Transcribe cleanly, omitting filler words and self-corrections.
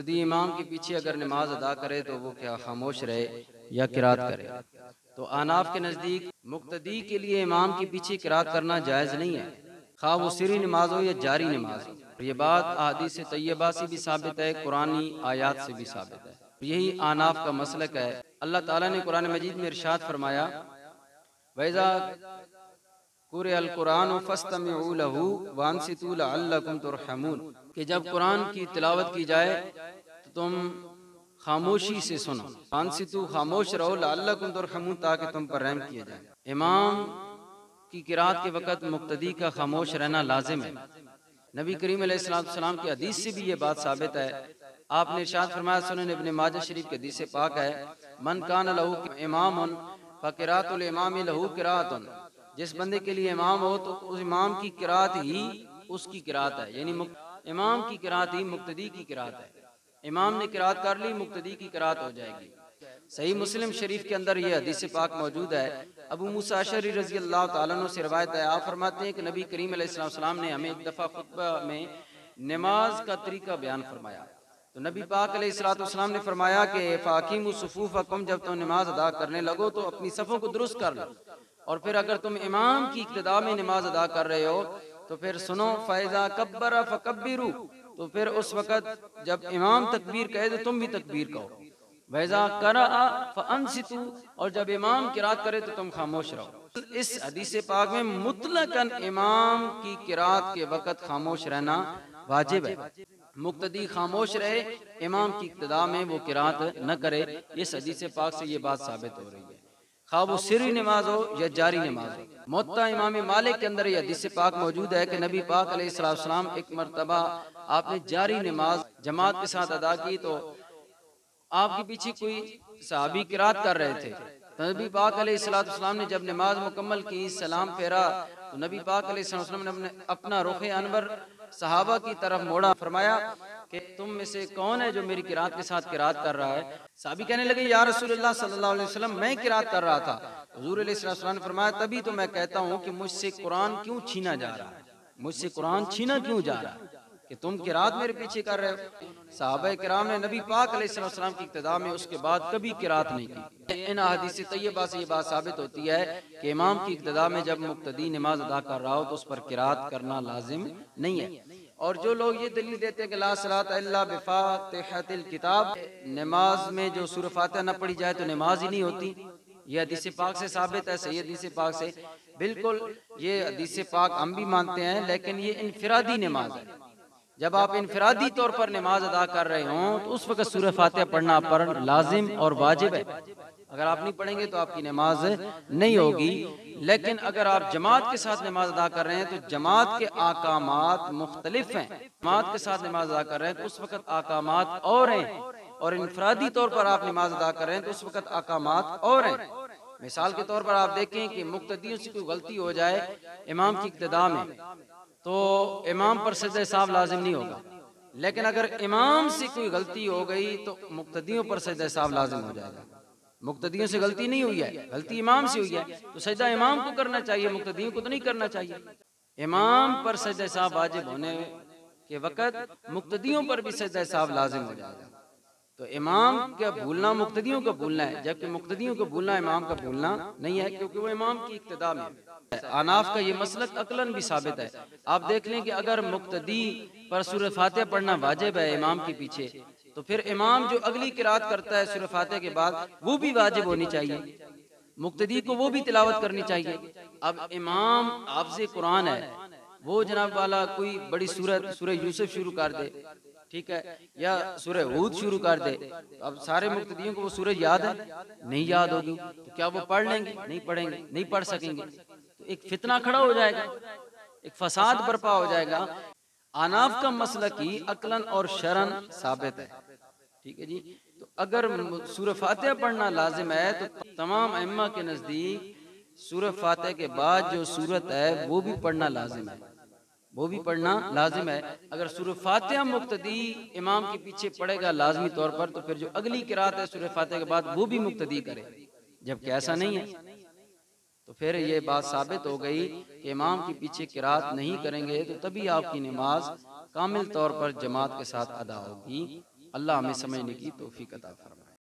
मुक्तदी इमाम के पीछे अगर नमाज अदा करे तो वो क्या खामोश रहे या किरात करे? तो आनाफ के नज़दीक मुक्तदी के लिए इमाम के पीछे किरात करना जायज़ नहीं है, खा वो सिरी नमाज हो या जारी नमाज हो। और ये बात अहादीस तैयबा से भी साबित है, कुरानी आयात से भी साबित है। यही आनाफ का मसलक है। अल्लाह ताला ने कुरान मजीद में इरशाद फरमाया, वैज़ा कुरिअल कुरान फस्तमिऊ लहू वांसितू लअल्लकुम तुरहमून, कि जब कुरान की तिलावत की जाए तो तुम खामोशी से सुनो। वांसितू, खामोश रहो, लअल्लकुम तुरहमून, ताकि तुम पर रहम किया जाए। इमाम की किरात के वक़्त मुक्तदी का खामोश रहना लाजिम है। नबी करीम अलैहिस्सलाम की हदीस से भी ये बात साबित है। आपने इरशाद फरमाया, सुनन इब्न माजा शरीफ की हदीस पाक है, मन कान लहू इमामुन फकिरातुल इमामी लहू किरातुन, जिस बंदे के लिए इमाम हो तो उस इमाम की किरात ही उसकी किरात है। यानी इमाम की किरात ही मुक्तदी की किरात है। इमाम ने किरात कर ली, मुक्तदी की किरात हो जाएगी। सही मुस्लिम शरीफ के अंदर यह हदीस पाक मौजूद है। अबू मूसा अशअरी रज़ी अल्लाह ताला अन्हु से रिवायत है, आप फरमाते हैं कि नबी करीम अलैहिस्सलाम ने हमें एक दफ़ा खुतबा में नमाज का तरीका बयान फरमाया। तो नबी पाक अलैहिस्सलाम ने फरमाया कि फ़ाक़ीमू सुफ़ूफ़कुम, जब तुम नमाज अदा करने लगो तो अपनी सफ़ों को दुरुस्त कर लो। और फिर अगर तुम इमाम की इक्तिदा में नमाज अदा कर रहे हो तो फिर सुनो, फ़ैज़ा कब्बरा फ़कब्बिरू, तो फिर उस वक़्त जब इमाम तकबीर कहे तो तुम भी तकबीर कहो। वैज़ा क़रअ फ़अंसितू, और जब इमाम किरात करे तो तुम खामोश रहो। इस हदीस पाक में मुतलकन इमाम की किरात के वक़्त खामोश रहना वाजिब है। मुक्तदी खामोश रहे, इमाम की इक्तिदा में वो किरात न करे। इस हदीस पाक से ये बात साबित हो रही है, खा वो सिरी नमाज हो या जारी नमाज हो। मुत्ता इमाम मालिक के अंदर ये हदीस पाक मौजूद है कि नबी पाक अलैहिस्सलाम एक मरतबा आपने जारी नमाज जमात के साथ अदा की, तो आपके पीछे कोई सहाबी किरात कर रहे थे। तो नबी पाक अलैहिस्सलाम ने जब नमाज मुकम्मल की, सलाम फेरा, तो नबी पाक अलैहिस्सलाम ने अपना रुख अनवर सहाबा की तरफ मोड़ा, फरमाया कि तुम में से कौन है जो मेरी किरात के साथ किरात कर रहा है? साहबी कहने लगे, या रसूलुल्लाह सल्लल्लाहु अलैहि वसल्लम, मैं किरात कर रहा था। हुजूर अलैहिस्सलाम ने फरमाया, तभी तो मैं कहता हूँ कि मुझसे कुरान क्यों छीना जा रहा है, मुझसे कुरान छीना क्यों जा रहा है कि तुम किरात मेरे पीछे कर रहे हो। सहाबा किराम ने नबी पाक अलैहिस्सलाम की इक्तिदा में उसके बाद कभी किरात नहीं की। इन हदीस तैयबा से ये बात साबित होती है कि इमाम की इक्तिदा में जब मुक्तदी नमाज अदा कर रहा हो तो उस पर किरात करना लाजिम नहीं है। और जो लोग ये दलील देते हैं कि ला सलात इल्ला बिफातिहतिल किताब, नमाज में जो सूरह फातिहा न पढ़ी जाए तो नमाज ही नहीं होती, ये हदीस पाक से साबित है, सही हदीस पाक से। बिल्कुल ये हदीस पाक हम भी मानते हैं, लेकिन ये इनफिरादी नमाज है। जब आप इनफिरादी तौर पर नमाज अदा कर रहे हों तो उस वक्त सूरह फातिहा पढ़ना पर लाजिम और वाजिब है। अगर आप नहीं पढ़ेंगे तो आपकी नमाज नहीं होगी। लेकिन अगर आप जमात के साथ नमाज अदा कर रहे हैं तो जमात के आकामात मुख्तलिफ हैं। जमात के साथ नमाज अदा कर रहे हैं तो उस वक्त आकामात और हैं, और इनफरादी तौर पर आप नमाज अदा कर रहे हैं तो उस वक्त आकामात और हैं। मिसाल के तौर पर आप देखें कि मुक्तदियों से कोई गलती हो जाए इमाम की इक्तिदा में, तो इमाम पर सजदे साहब लाजिम नहीं होगा। लेकिन अगर इमाम से कोई गलती हो गई तो मुक्तदियों पर सजदे साहब लाजिम हो जाएगा। मुक्तदियों से गलती नहीं हुई है, गलती इमाम से हुई है, तो सजदा इमाम को करना चाहिए, मुक्तदियों को तो नहीं करना चाहिए। इमाम पर सजदे साहब वाजिब होने के वक़्त मुक्तदियों पर भी सजदे साहब लाजिम हो जाएगा। तो इमाम का भूलना मुक्तदियों का भूलना है, जबकि मुक्तदियों को भूलना इमाम का भूलना नहीं है, क्योंकि वो इमाम की इक्तिदा में है। अनाफ का ये मसलक अकलन भी साबित है। आप देख लें कि अगर मुक्तदी पर सूरह फातिहा पढ़ना वाजिब है इमाम के पीछे, तो फिर इमाम जो अगली किरात करता है सूरह फातिहा के बाद, वो भी वाजिब होनी चाहिए, मुक्तदी को वो भी तिलावत करनी चाहिए। अब इमाम हाफ़िज़ कुरान है, वो जनाब वाला कोई बड़ी सूरत सूरह यूसुफ शुरू कर दे, ठीक है, या सूरह हूद शुरू कर दे, तो अब सारे मुक्तदियों को वो सूरज याद है? नहीं याद होगी, तो क्या वो पढ़ लेंगे? नहीं पढ़ेंगे, नहीं पढ़ सकेंगे, तो एक फितना खड़ा हो जाएगा, एक फसाद बर्पा हो जाएगा। अनाफ का मसला की अकलन और शरन साबित है, ठीक है जी। तो अगर सूरह फातिहा पढ़ना लाजिम है तो तमाम अइम्मा के नज़दीक सूरह फातिहा के बाद जो सूरत है वो भी पढ़ना लाजिम है, वो भी पढ़ना लाजिम है। अगर सूरह फातिहा मुक्तदी इमाम के पीछे पढ़ेगा लाजमी तौर पर, तो फिर जो अगली किरात है सूरह फातिहा के बाद वो भी मुक्तदी करे, जबकि ऐसा नहीं है। तो फिर ये बात साबित हो गई कि इमाम के पीछे किरात नहीं करेंगे तो तभी आपकी नमाज कामिल तौर पर जमात के साथ अदा होगी। अल्लाह हमें समझने की तौफीक अता फरमाए।